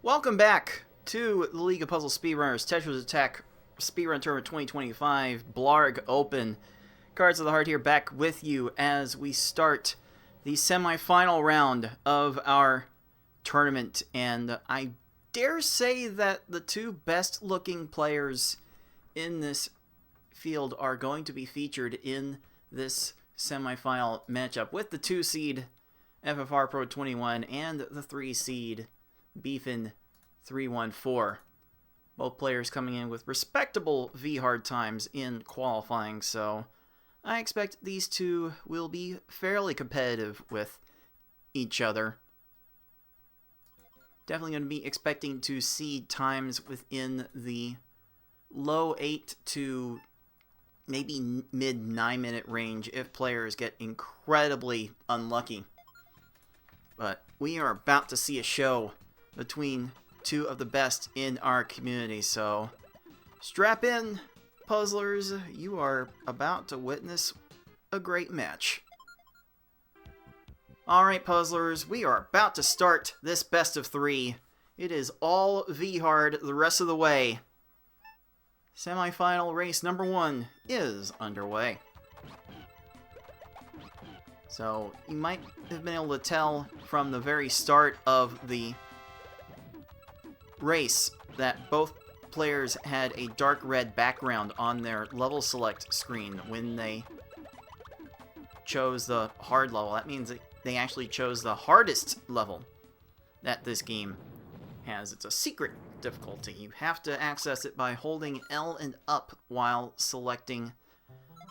Welcome back to the League of Puzzle Speedrunners Tetris Attack Speedrun Tournament 2025 Blargg Open. Cards of the Heart here, back with you as we start the semi-final round of our tournament. And I dare say that the two best looking players in this field are going to be featured in this semi-final matchup, with the 2-seed FFR Pro 21 and the 3-seed thebfin314. Both players coming in with respectable V-hard times in qualifying, so I expect these two will be fairly competitive with each other. Definitely going to be expecting to see times within the low 8 to maybe mid 9-minute range if players get incredibly unlucky. But we are about to see a show between two of the best in our community, so strap in, puzzlers. You are about to witness a great match. Alright, puzzlers, we are about to start this best of 3. It is all V-hard the rest of the way. Semi-final race number 1 is underway. So you might have been able to tell from the very start of the race that both players had a dark red background on their level select screen when they chose the hard level. That means that they actually chose the hardest level that this game has. It's a secret difficulty. You have to access it by holding L and up while selecting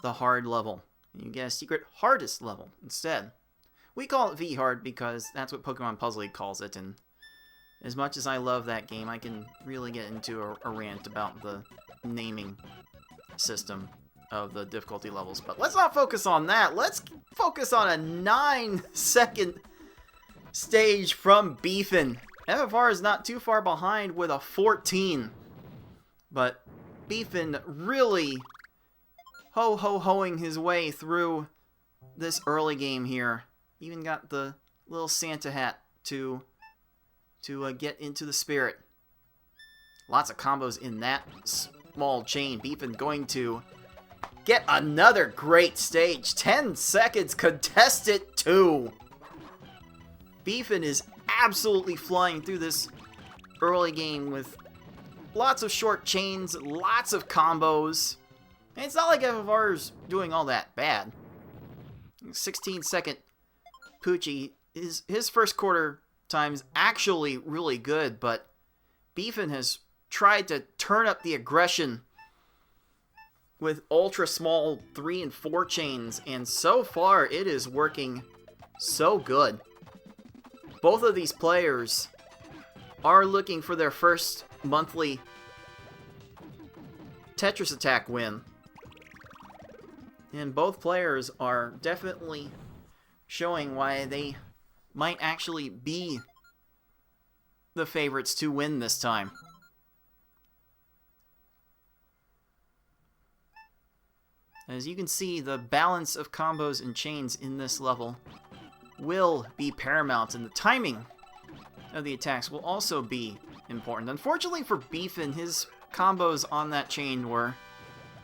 the hard level. You get a secret hardest level instead. We call it V-hard because that's what Pokemon Puzzle League calls it, and as much as I love that game, I can really get into a rant about the naming system of the difficulty levels. But let's not focus on that. Let's focus on a 9-second stage from Beefin. FFR is not too far behind with a 14. But Beefin really ho-ho-hoing his way through this early game here. Even got the little Santa hat to get into the spirit. Lots of combos in that small chain. Beefin going to get another great stage. 10 seconds, contested 2. Beefin is absolutely flying through this early game with lots of short chains, lots of combos. And it's not like FFR's doing all that bad. 16-second Poochie, his first quarter time's actually really good, but Beefin has tried to turn up the aggression with ultra small 3 and 4 chains, and so far it is working so good. Both of these players are looking for their first monthly Tetris Attack win. And both players are definitely showing why they might actually be the favorites to win this time. As you can see, the balance of combos and chains in this level will be paramount, and the timing of the attacks will also be important. Unfortunately for Beefin, his combos on that chain were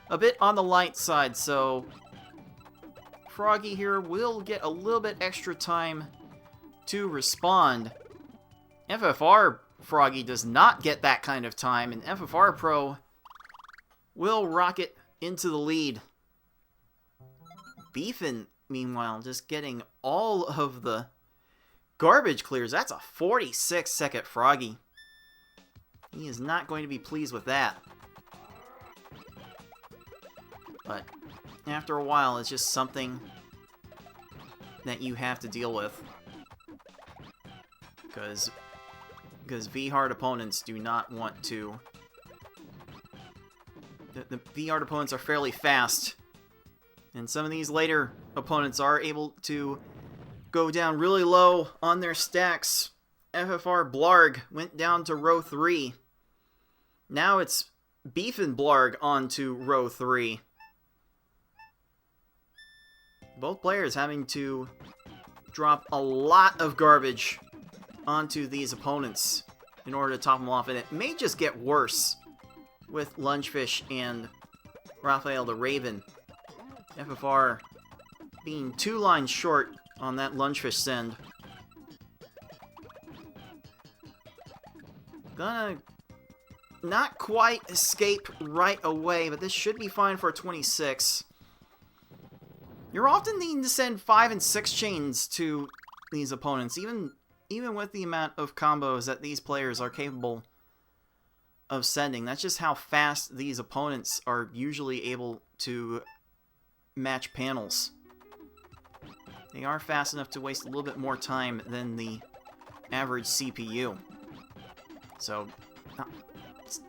a bit on the light side, so Froggy here will get a little bit extra time to respond. FFR Froggy does not get that kind of time, and FFR Pro will rocket into the lead. Beefin, meanwhile, just getting all of the garbage clears. That's a 46-second Froggy. He is not going to be pleased with that. But after a while, it's just something that you have to deal with. Because V-hard opponents do not want to... The V-hard opponents are fairly fast. And some of these later opponents are able to go down really low on their stacks. FFR Blargg went down to row 3. Now it's Beefin Blargg onto row 3. Both players having to drop a lot of garbage onto these opponents. in order to top them off, and it may just get worse with Lungefish and Raphael the Raven. FFR being 2 lines short on that Lungefish send. Gonna not quite escape right away, but this should be fine for a 26. You're often needing to send 5 and 6 chains to these opponents, even with the amount of combos that these players are capable of sending. That's just how fast these opponents are usually able to match panels. They are fast enough to waste a little bit more time than the average CPU. So,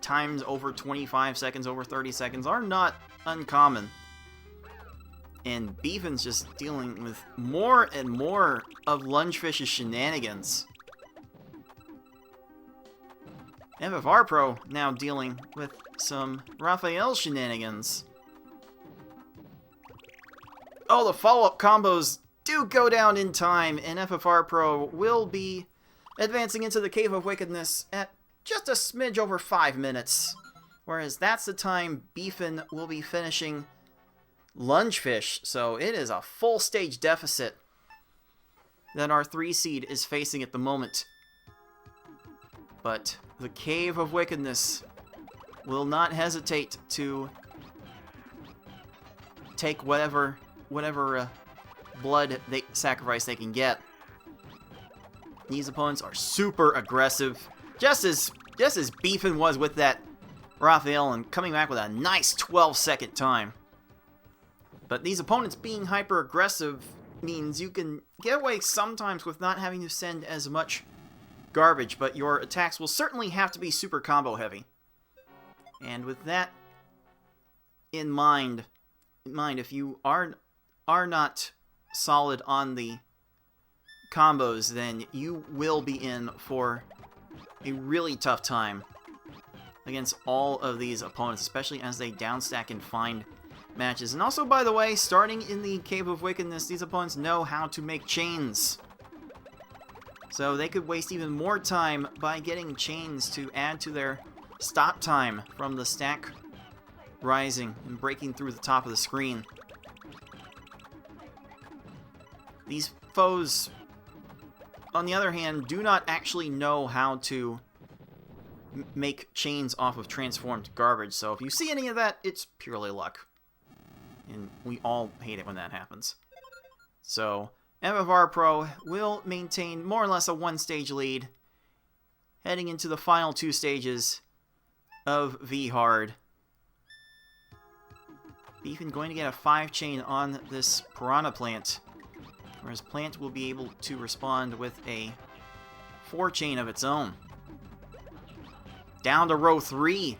times over 25 seconds, over 30 seconds are not uncommon. And Beefin's just dealing with more and more of Lungefish's shenanigans. FFR Pro now dealing with some Raphael shenanigans. Oh, the follow-up combos do go down in time, and FFR Pro will be advancing into the Cave of Wickedness at just a smidge over 5 minutes. Whereas that's the time Beefin will be finishing Lungefish, so it is a full stage deficit that our 3 seed is facing at the moment. But the Cave of Wickedness will not hesitate to take whatever blood sacrifice they can get. These opponents are super aggressive, just as Beefin was with that Raphael, and coming back with a nice 12-second time. But these opponents being hyper-aggressive means you can get away sometimes with not having to send as much garbage, but your attacks will certainly have to be super combo heavy. And with that in mind, if you are not solid on the combos, then you will be in for a really tough time against all of these opponents, especially as they downstack and find matches. And also, by the way, starting in the Cave of Wickedness, these opponents know how to make chains. So they could waste even more time by getting chains to add to their stop time from the stack rising and breaking through the top of the screen. These foes, on the other hand, do not actually know how to make chains off of transformed garbage. So if you see any of that, it's purely luck. And we all hate it when that happens. So FFR Pro will maintain more or less a 1-stage lead heading into the final 2 stages of V-Hard. Beefin going to get a 5-chain on this Piranha Plant, whereas Plant will be able to respond with a 4-chain of its own. Down to row 3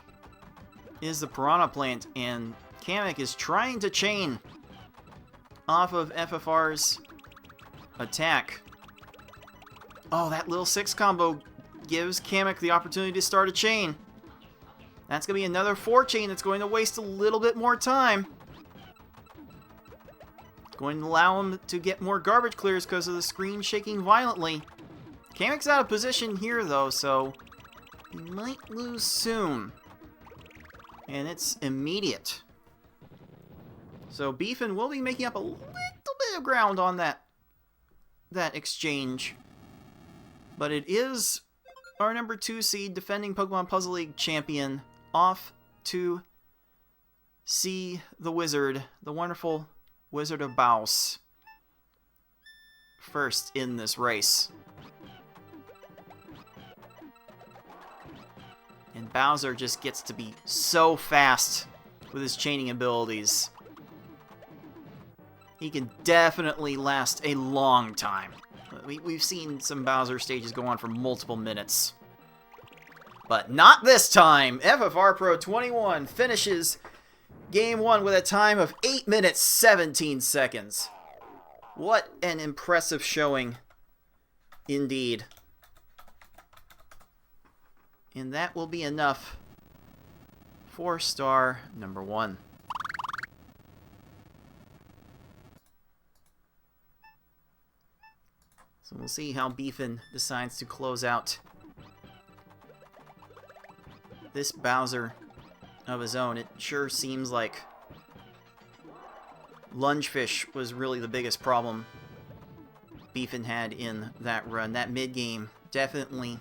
is the Piranha Plant, and Kamek is trying to chain off of FFR's attack. Oh, that little 6 combo gives Kamek the opportunity to start a chain. That's going to be another 4-chain that's going to waste a little bit more time. Going to allow him to get more garbage clears because of the screen shaking violently. Kamek's out of position here, though, so he might lose soon. And it's immediate. So Beefin will be making up a little bit of ground on that exchange. But it is our number 2 seed, defending Pokemon Puzzle League champion, off to see the wizard, the wonderful Wizard of Baus, first in this race. And Bowser just gets to be so fast with his chaining abilities. He can definitely last a long time. We've seen some Bowser stages go on for multiple minutes. But not this time! FFR Pro 21 finishes Game 1 with a time of 8 minutes 17 seconds. What an impressive showing indeed. And that will be enough for star number 1. So we'll see how Beefin decides to close out this Bowser of his own. It sure seems like Lungefish was really the biggest problem Beefin had in that run. That mid-game definitely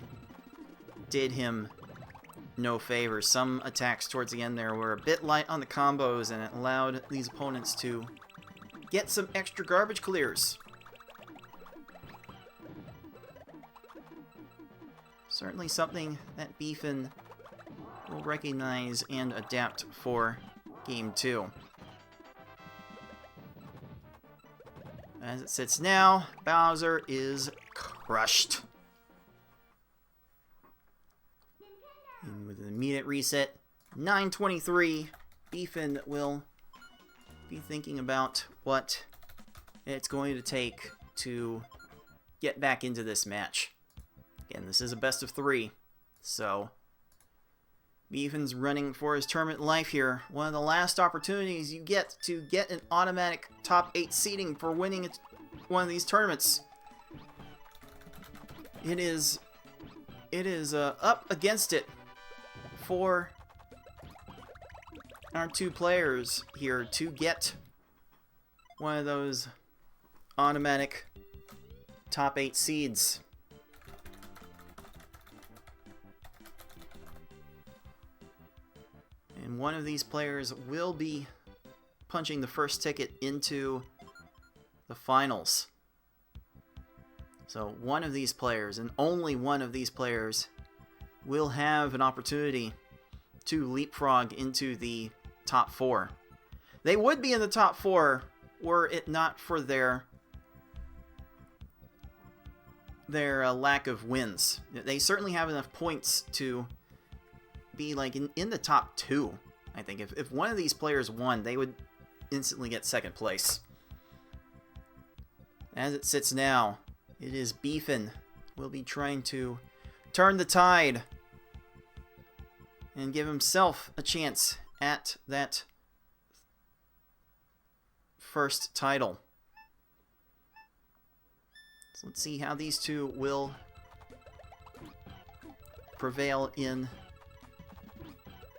did him no favors. Some attacks towards the end there were a bit light on the combos, and it allowed these opponents to get some extra garbage clears. Certainly something that Beefin will recognize and adapt for Game 2. As it sits now, Bowser is crushed. And with an immediate reset, 9:23, Beefin will be thinking about what it's going to take to get back into this match. Again, this is a best of 3, so Beefin's running for his tournament life here. One of the last opportunities you get to get an automatic top 8 seeding for winning one of these tournaments. It is up against it for our 2 players here to get one of those automatic top 8 seeds. And one of these players will be punching the first ticket into the finals. So one of these players, and only one of these players, will have an opportunity to leapfrog into the top 4. They would be in the top 4 were it not for their lack of wins. They certainly have enough points to be like in the top 2. I think if one of these players won, they would instantly get second place. As it sits now, it is Beefin will be trying to turn the tide and give himself a chance at that first title. So let's see how these two will prevail in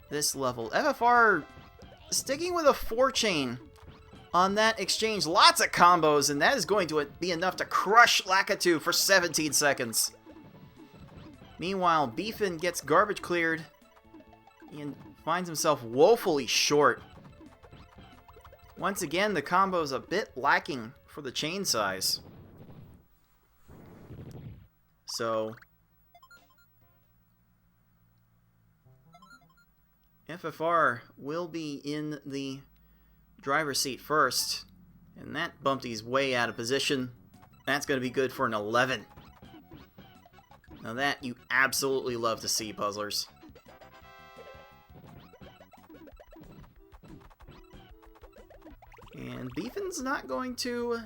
this level. FFR sticking with a 4-chain on that exchange. Lots of combos, and that is going to be enough to crush Lakitu for 17 seconds. Meanwhile, Beefin gets garbage cleared and finds himself woefully short. Once again, the combo's a bit lacking for the chain size. So FFR will be in the driver's seat first, and that bumped he's way out of position. That's going to be good for an 11. Now that you absolutely love to see, puzzlers. And Beefin's not going to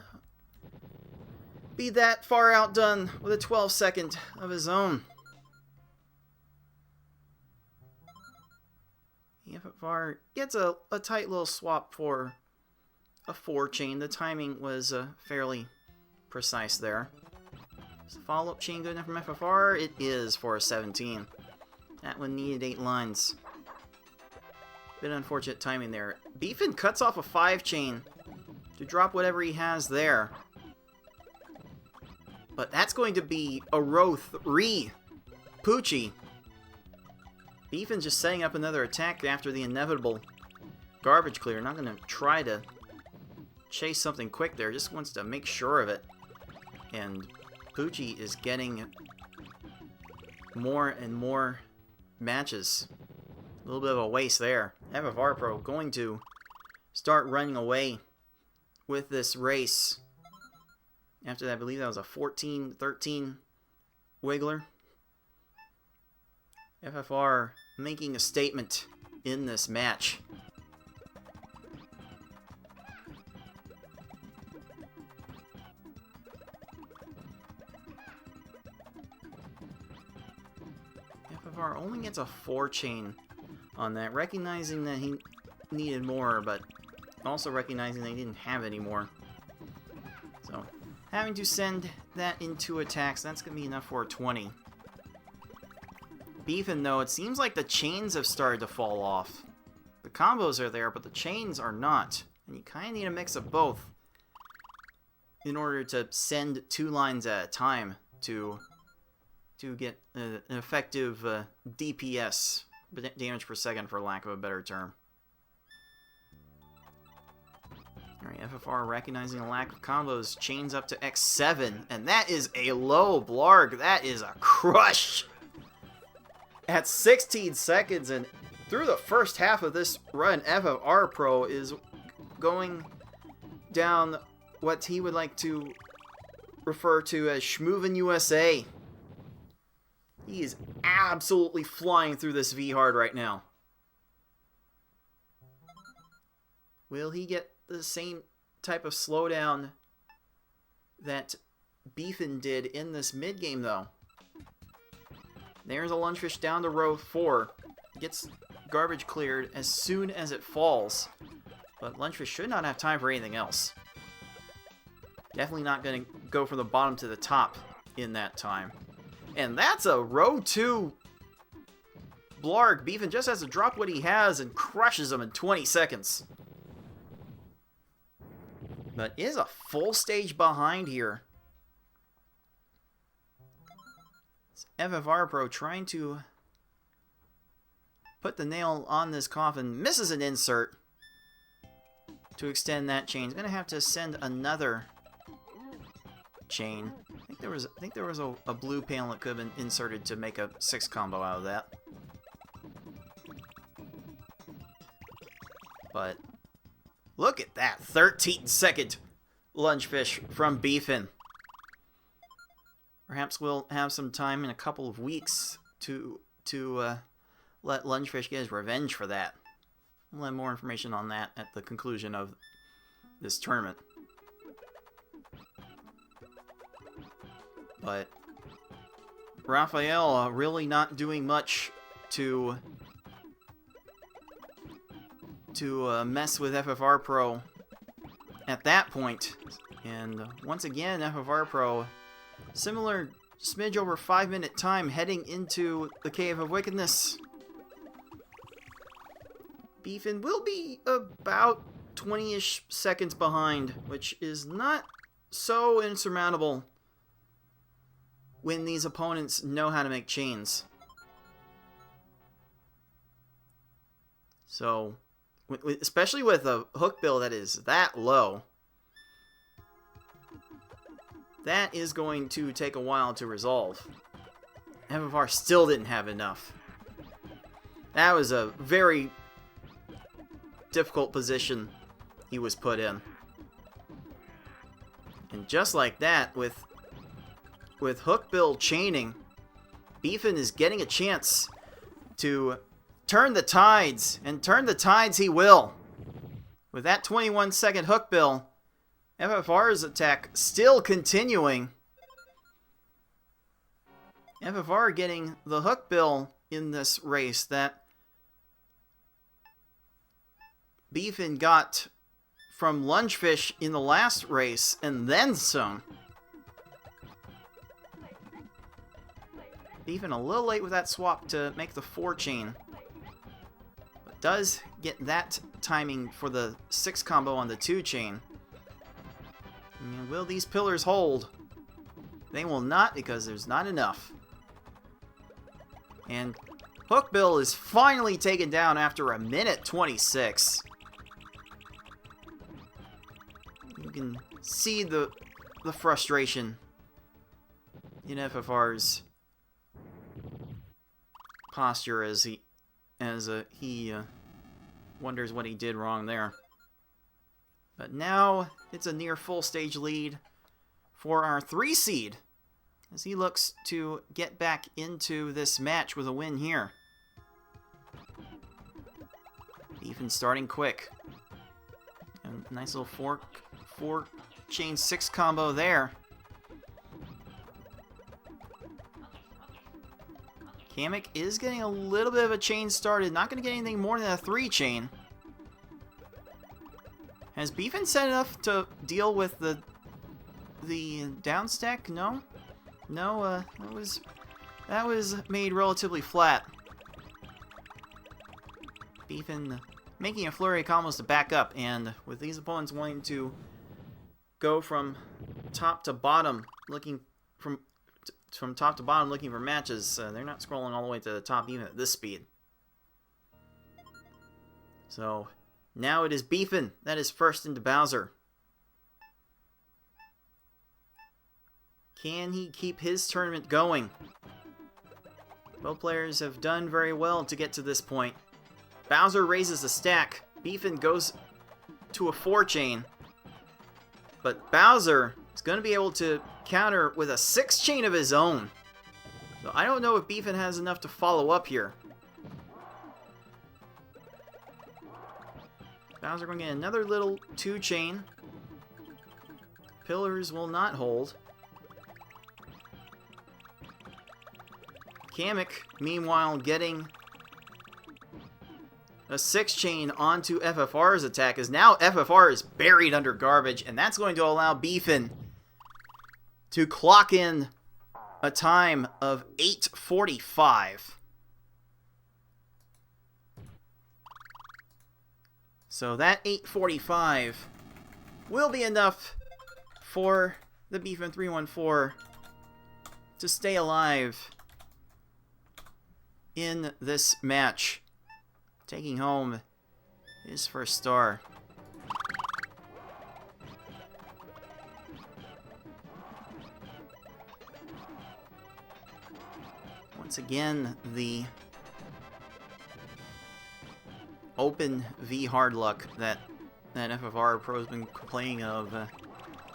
be that far outdone with a 12-second of his own. FFR gets a tight little swap for a 4-chain. The timing was fairly precise there. Is the follow-up chain good enough from FFR? It is for a 17. That one needed 8 lines. Bit unfortunate timing there. Beefin cuts off a 5-chain to drop whatever he has there. But that's going to be a row 3 Poochie. Beefin's just setting up another attack after the inevitable garbage clear. Not going to try to chase something quick there. Just wants to make sure of it. And Poochie is getting more and more matches. A little bit of a waste there. FFR Pro going to start running away with this race. After that, I believe that was a 14-13 Wiggler. FFR making a statement in this match. FFR only gets a 4-chain on that, recognizing that he needed more, but also recognizing that he didn't have any more. So, having to send that into attacks, that's going to be enough for a 20. Beefin, though, it seems like the chains have started to fall off. The combos are there, but the chains are not. And you kind of need a mix of both in order to send 2 lines at a time to get an effective DPS, damage per second for lack of a better term. Alright, FFR recognizing a lack of combos, chains up to X7, and that is a low Blargg. That is a crush! At 16 seconds, and through the first half of this run, FFR Pro is going down what he would like to refer to as Schmoovin' USA. He is absolutely flying through this V-Hard right now. Will he get the same type of slowdown that Beefin did in this mid-game, though? There's a Lunchfish down to row 4. Gets garbage cleared as soon as it falls. But Lunchfish should not have time for anything else. Definitely not going to go from the bottom to the top in that time. And that's a row 2 Blargg. Beefin just has to drop what he has and crushes him in 20 seconds. But is a full stage behind here. It's FFR Pro trying to put the nail on this coffin. Misses an insert to extend that chain. He's going to have to send another chain. I think there was a blue panel that could have been inserted to make a 6 combo out of that. But look at that 13-second Lunchfish from Beefin. Perhaps we'll have some time in a couple of weeks to let Lunchfish get his revenge for that. We'll have more information on that at the conclusion of this tournament. But Raphael really not doing much to mess with FFR Pro at that point. And once again, FFR Pro, similar smidge over 5-minute time heading into the Cave of Wickedness. Beefin will be about 20-ish seconds behind, which is not so insurmountable when these opponents know how to make chains. So, especially with a hook bill that is that low, that is going to take a while to resolve. FFR still didn't have enough. That was a very difficult position he was put in. And just like that, with hook bill chaining, Beefin is getting a chance to turn the tides, and turn the tides he will. With that 21-second hook bill, FFR's attack still continuing. FFR getting the hook bill in this race that Beefin got from Lunchfish in the last race, and then some. Beefin a little late with that swap to make the 4 chain. But does get that timing for the 6 combo on the 2 chain. And will these pillars hold? They will not, because there's not enough. And hook bill is finally taken down after 1:26. You can see the frustration in FFR's posture as he wonders what he did wrong there. But now it's a near full stage lead for our 3 seed as he looks to get back into this match with a win here. Beefin starting quick. And a nice little 4 chain 6 combo there. Kamek is getting a little bit of a chain started. Not going to get anything more than a 3 chain. Has Beefin said enough to deal with the down stack? No? No, that That was made relatively flat. Beefin making a flurry of combos to back up, and with these opponents wanting to go from top to bottom, looking from top to bottom looking for matches, they're not scrolling all the way to the top even at this speed. So now it is Beefin that is first into Bowser. Can he keep his tournament going? Both players have done very well to get to this point. Bowser raises the stack. Beefin goes to a 4-chain. But Bowser is going to be able to counter with a 6-chain of his own. So I don't know if Beefin has enough to follow up here. Bowser going to get another little 2-chain. Pillars will not hold. Kamek, meanwhile, getting a 6-chain onto FFR's attack, as now FFR is buried under garbage, and that's going to allow Beefin to clock in a time of 8:45. So that 8:45 will be enough for the thebfin314 to stay alive in this match, taking home his first star. Once again, the open V hard luck that FFR Pro's been complaining of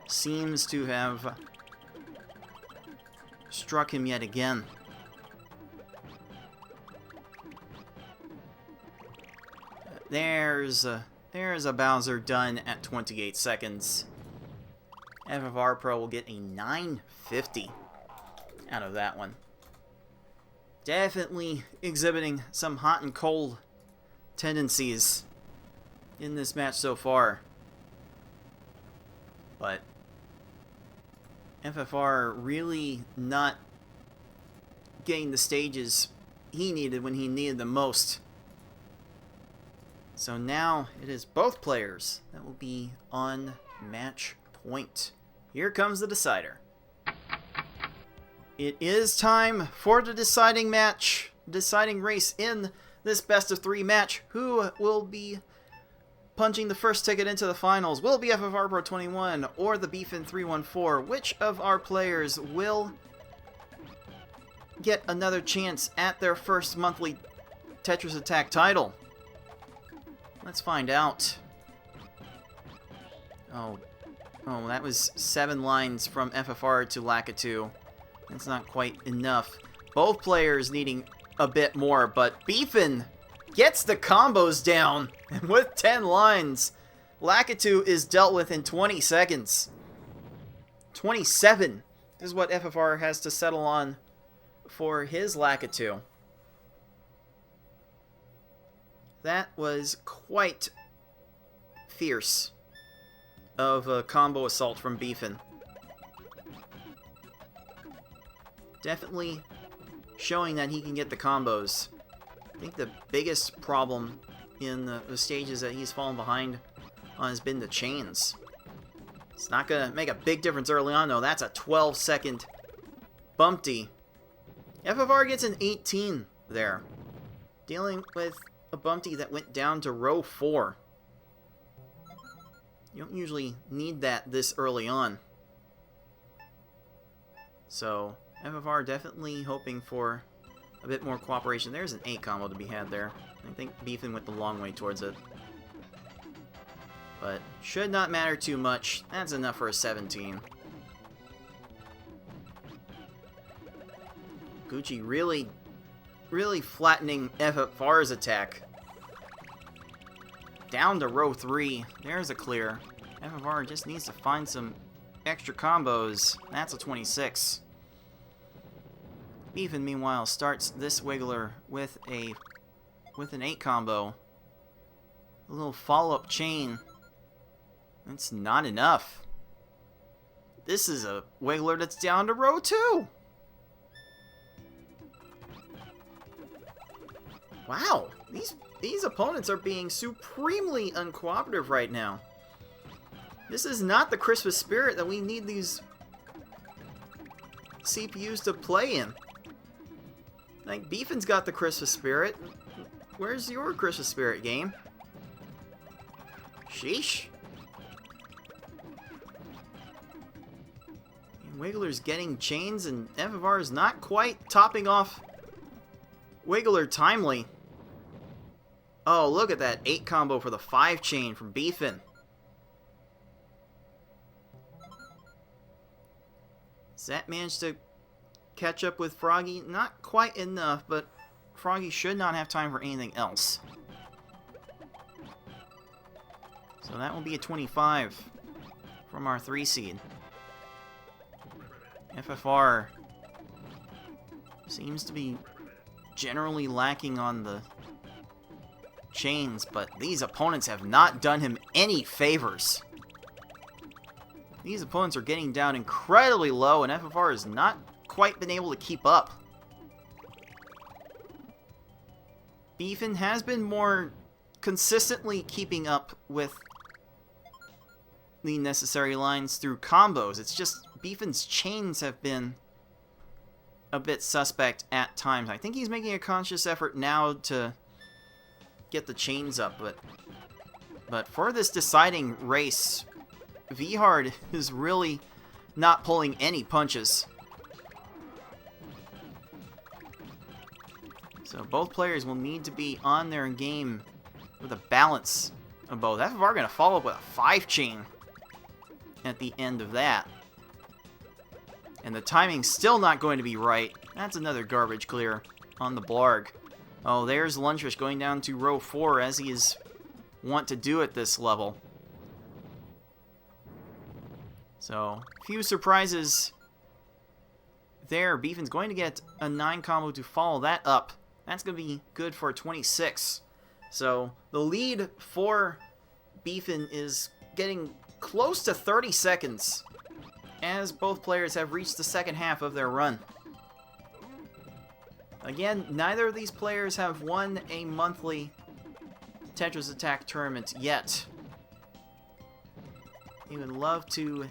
seems to have struck him yet again. There's a Bowser done at 28 seconds. FFR Pro will get a 950 out of that one. Definitely exhibiting some hot and cold tendencies in this match so far. But FFR really not getting the stages he needed when he needed them most. So now it is both players that will be on match point. Here comes the decider. It is time for the deciding match, deciding race in this best of 3 match. Who will be punching the first ticket into the finals? Will it be FFR Pro 21 or the thebfin314? Which of our players will get another chance at their first monthly Tetris Attack title? Let's find out. Oh, that was 7 lines from FFR to Lakitu. That's not quite enough. Both players needing a bit more, but Beefin gets the combos down with 10 lines. Lakitu is dealt with in 20 seconds. 27 is what FFR has to settle on for his Lakitu. That was quite fierce of a combo assault from Beefin. Definitely showing that he can get the combos. I think the biggest problem in the stages that he's fallen behind on has been the chains. It's not going to make a big difference early on, though. That's a 12-second bumpty. FFR gets an 18 there, dealing with a bumpty that went down to row 4. You don't usually need that this early on. So FFR definitely hoping for a bit more cooperation. There's an 8 combo to be had there. I think Beefin went the long way towards it. But should not matter too much. That's enough for a 17. Gucci really flattening FFR's attack. Down to row 3. There's a clear. FFR just needs to find some extra combos. That's a 26. Beefin, meanwhile, starts this Wiggler with an 8 combo. A little follow-up chain. That's not enough. This is a Wiggler that's down to row 2. Wow, these opponents are being supremely uncooperative right now. This is not the Christmas spirit that we need these CPUs to play in. Like, Beefin's got the Christmas spirit. Where's your Christmas spirit, game? Sheesh. And Wiggler's getting chains, and FFR is not quite topping off Wiggler timely. Oh, look at that 8 combo for the 5 chain from Beefin. Does that manage to catch up with Froggy? Not quite enough, but Froggy should not have time for anything else. So that will be a 25 from our 3 seed. FFR seems to be generally lacking on the chains, but these opponents have not done him any favors. These opponents are getting down incredibly low, and FFR has not quite been able to keep up. Beefin has been more consistently keeping up with the necessary lines through combos. It's just Beefin's chains have been a bit suspect at times. I think he's making a conscious effort now to get the chains up, but for this deciding race, V-Hard is really not pulling any punches. So both players will need to be on their game with a balance of both. FFR going to follow up with a 5 chain at the end of that. And the timing's still not going to be right. That's another garbage clear on the Blargg. Oh, there's Lunchfish going down to row 4 as he is wont to do at this level. So, few surprises there. Beefin's going to get a 9 combo to follow that up. That's going to be good for 26. So, the lead for Beefin is getting close to 30 seconds as both players have reached the second half of their run. Again, neither of these players have won a monthly Tetris Attack tournament yet. They would love to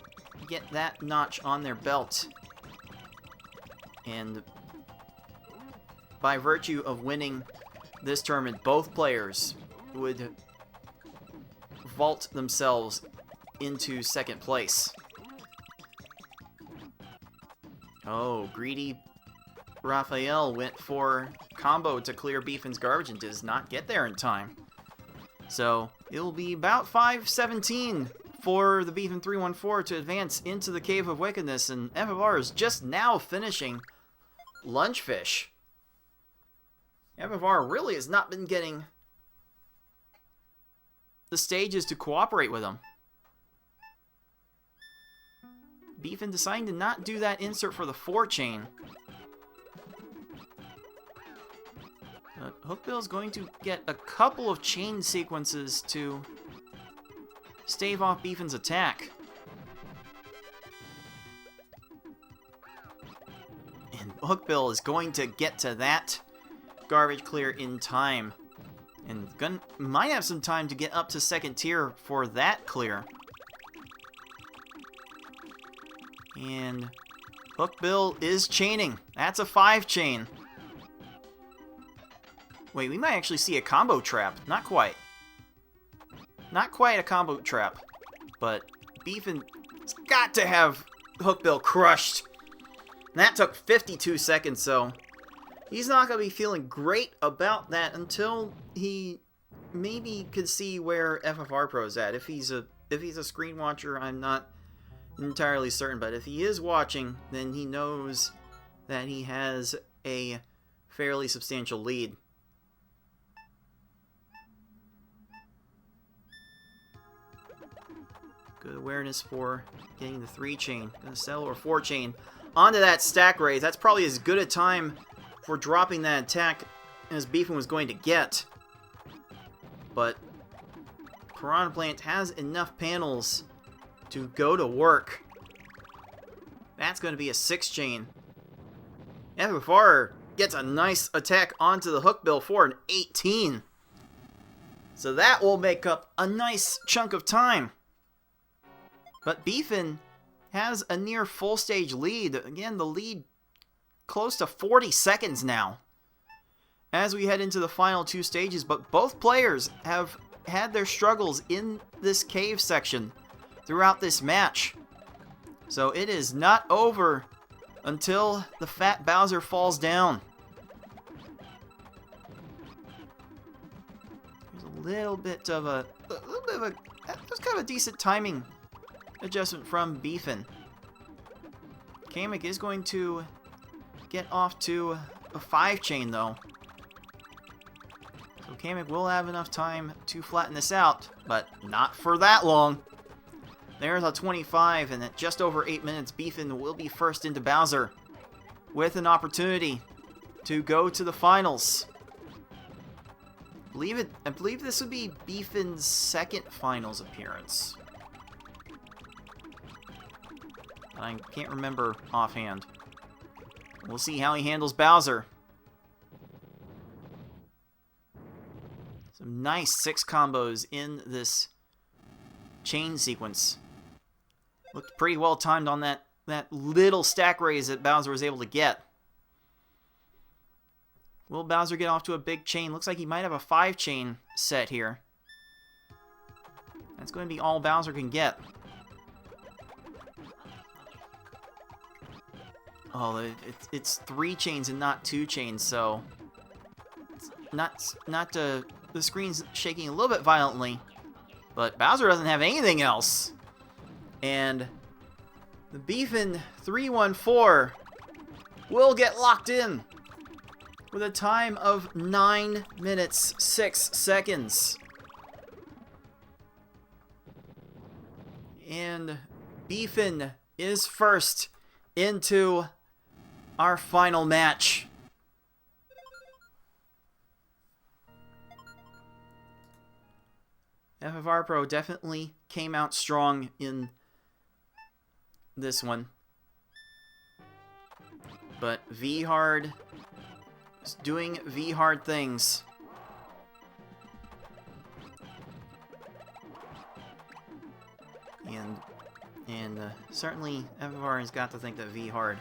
get that notch on their belt. And by virtue of winning this tournament, both players would vault themselves into second place. Oh, greedy Raphael went for combo to clear Beefin's garbage and does not get there in time. So it'll be about 5:17 for the thebfin314 to advance into the Cave of Wickedness, and FFR is just now finishing Lunchfish. FFR really has not been getting the stages to cooperate with him. Beefin deciding to not do that insert for the 4 chain. Hookbill is going to get a couple of chain sequences to stave off Beefin's attack. And Hookbill is going to get to that garbage clear in time. And might have some time to get up to second tier for that clear. And Hookbill is chaining. That's a 5 chain. Wait, we might actually see a combo trap. Not quite. Not quite a combo trap. But Beefin's got to have Hookbill crushed. And that took 52 seconds, so he's not going to be feeling great about that until he maybe could see where FFR Pro's at. If he's a screen watcher, I'm not entirely certain, but if he is watching, then he knows that he has a fairly substantial lead. Good awareness for getting the 3 chain. Gonna settle or 4 chain onto that stack raise. That's probably as good a time for dropping that attack as Beefin was going to get. But Piranha Plant has enough panels to go to work. That's going to be a 6 chain. FFR gets a nice attack onto the hook bill for an 18. So that will make up a nice chunk of time. But Beefin has a near full stage lead. Again, the lead close to 40 seconds now as we head into the final 2 stages. But both players have had their struggles in this cave section throughout this match. So it is not over until the fat Bowser falls down. There's a little bit of a that's kind of a decent timing adjustment from Beefin. Kamek is going to get off to a 5 chain though. So Kamek will have enough time to flatten this out, but not for that long. There's a 25, and at just over 8 minutes, Beefin will be first into Bowser with an opportunity to go to the finals. I believe this would be Beefin's second finals appearance. I can't remember offhand. We'll see how he handles Bowser. Some nice 6 combos in this chain sequence. Looked pretty well timed on that little stack raise that Bowser was able to get. Will Bowser get off to a big chain? Looks like he might have a 5 chain set here. That's going to be all Bowser can get. Oh, it's 3 chains and not 2 chains, so the screen's shaking a little bit violently, but Bowser doesn't have anything else. And the thebfin314 will get locked in with a time of 9 minutes 6 seconds. And Beefin is first into our final match. FFR Pro definitely came out strong in this one. But V-Hard is doing V-Hard things. And certainly FFR has got to think that V-Hard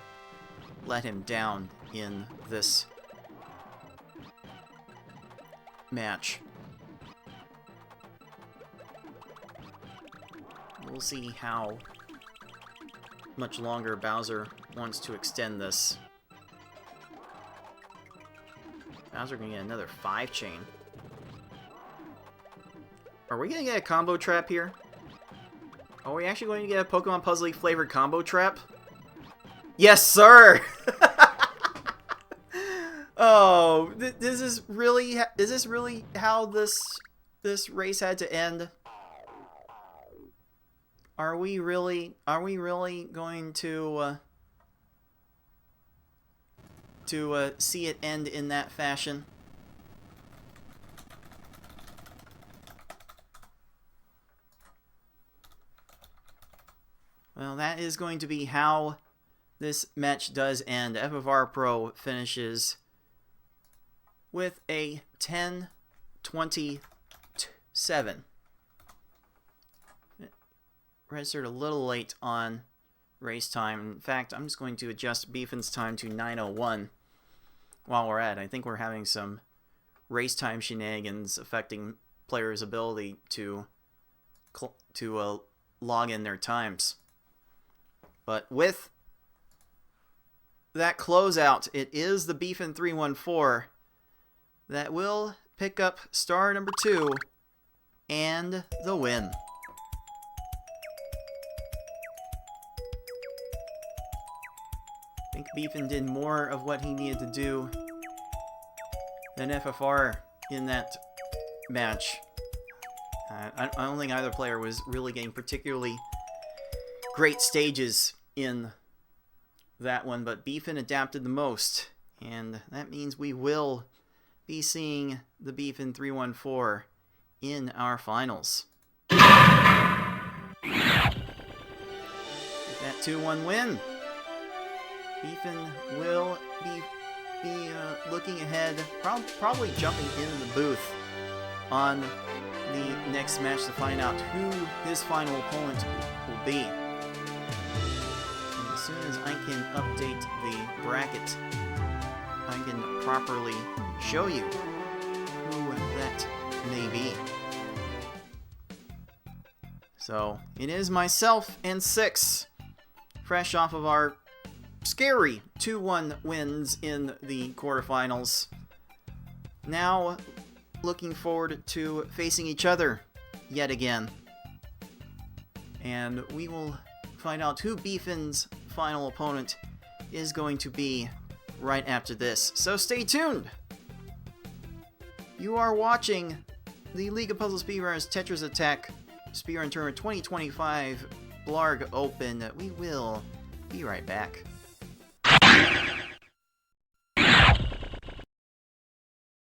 let him down in this match. We'll see how much longer Bowser wants to extend this. Bowser can get another 5 chain. Are we gonna get a combo trap here? Are we actually going to get a Pokemon Puzzle League flavored combo trap? Yes, sir! Oh, is this really how this race had to end? Are we really going to see it end in that fashion? Well, that is going to be how this match does end. FFR Pro finishes with a 10-27. Registered a little late on race time. In fact, I'm just going to adjust Beefin's time to 9:01 while we're at it. I think we're having some race time shenanigans affecting players' ability to log in their times. But with that closeout, it is the thebfin314 that will pick up star number 2 and the win. I think Beefin did more of what he needed to do than FFR in that match. I don't think either player was really getting particularly great stages in that one, but Beefin adapted the most, and that means we will be seeing the thebfin314 in our finals. Get that 2-1 win. Beefin will be be looking ahead, probably jumping into the booth on the next match to find out who his final opponent will be. And as soon as I can update the bracket, I can properly show you who that may be. So, it is myself and 6, fresh off of our scary 2-1 wins in the quarterfinals. Now, looking forward to facing each other yet again. And we will find out who bfin's final opponent is going to be right after this. So stay tuned! You are watching the League of Puzzle Speedrunners Tetris Attack Speedrun Tournament 2025 Blargg Open. We will be right back.